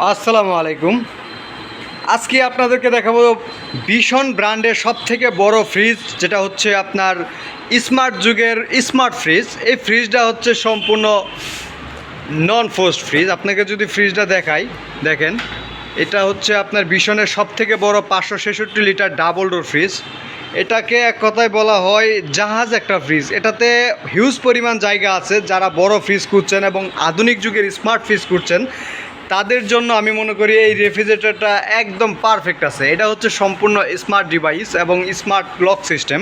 আসসালামু আলাইকুম। আজকে আপনাদেরকে দেখাবো ভীষণ ব্র্যান্ডের সবথেকে বড় ফ্রিজ, যেটা হচ্ছে আপনার স্মার্ট যুগের স্মার্ট ফ্রিজ। এই ফ্রিজটা হচ্ছে সম্পূর্ণ নন ফ্রোস্ট ফ্রিজ। আপনাকে যদি ফ্রিজটা দেখাই, দেখেন, এটা হচ্ছে আপনার ভীষণের সবথেকে বড় 566 লিটার ডাবল ডোর ফ্রিজ। এটাকে এক কথায় বলা হয় জাহাজ একটা ফ্রিজ। এটাতে হিউজ পরিমাণ জায়গা আছে। যারা বড় ফ্রিজ খুঁজছেন এবং আধুনিক যুগের স্মার্ট ফ্রিজ খুঁজছেন, তাদের জন্য আমি মনে করি এই রেফ্রিজারেটরটা একদম পারফেক্ট আছে। এটা হচ্ছে সম্পূর্ণ স্মার্ট ডিভাইস এবং smart lock system,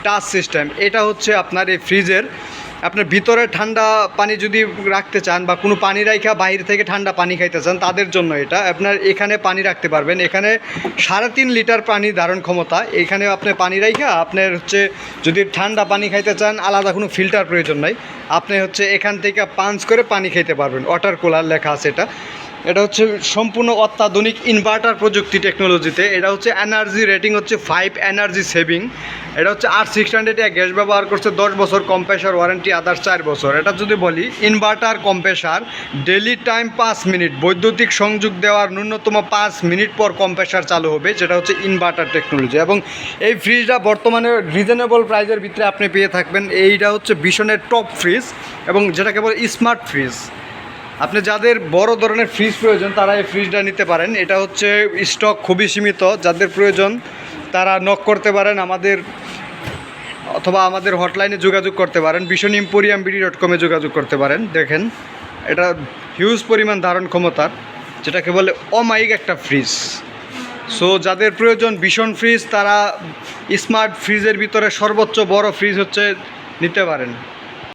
touch system. এটা হচ্ছে আপনার এই ফ্রিজের আপনার ভিতরে ঠান্ডা পানি যদি রাখতে চান বা কোনো পানি রাখা বাইরে থেকে ঠান্ডা পানি খাইতে চান, তাদের জন্য এটা। আপনার এখানে পানি রাখতে পারবেন। এখানে 3.5 লিটার পানি ধারণ ক্ষমতা। এখানে আপনি পানি রাখা আপনার হচ্ছে যদি ঠান্ডা পানি খাইতে চান, আলাদা কোনো ফিল্টার প্রয়োজন নাই। আপনি হচ্ছে এখান থেকে পাঞ্চ করে পানি খাইতে পারবেন। ওয়াটার কুলার লেখা আছে এটা। এটা হচ্ছে সম্পূর্ণ অত্যাধুনিক ইনভার্টার প্রযুক্তি টেকনোলজিতে। এটা হচ্ছে এনার্জি রেটিং হচ্ছে 5 এনার্জি সেভিং। এটা হচ্ছে R600 গ্যাস ব্যবহার করছে, 10 বছর কম্প্রেসার ওয়ারেন্টি, আদার্স 4 বছর। এটা যদি বলি inverter compressor, daily time 5 minute, বৈদ্যুতিক সংযোগ দেওয়ার ন্যূনতম 5 মিনিট পর কম্প্রেসার চালু হবে, যেটা হচ্ছে ইনভার্টার টেকনোলজি। এবং এই ফ্রিজটা বর্তমানে রিজনেবল প্রাইসের ভিতরে আপনি পেয়ে থাকবেন। এইটা হচ্ছে ভীষণের টপ ফ্রিজ এবং যেটাকে বলে স্মার্ট ফ্রিজ। আপনি যাদের বড় ধরনের ফ্রিজ প্রয়োজন, তারা এই ফ্রিজটা নিতে পারেন। এটা হচ্ছে স্টক খুবই সীমিত। যাদের প্রয়োজন তারা নক করতে পারেন আমাদের, অথবা আমাদের হটলাইনে যোগাযোগ করতে পারেন। ভীষণ এম্পোরিয়াম BD.com যোগাযোগ করতে পারেন। দেখেন, এটা হিউজ পরিমাণ ধারণ ক্ষমতার, যেটাকে বলে অমায়িক একটা ফ্রিজ। সো যাদের প্রয়োজন ভীষণ ফ্রিজ, তারা স্মার্ট ফ্রিজের ভিতরে সর্বোচ্চ বড় ফ্রিজ হচ্ছে নিতে পারেন।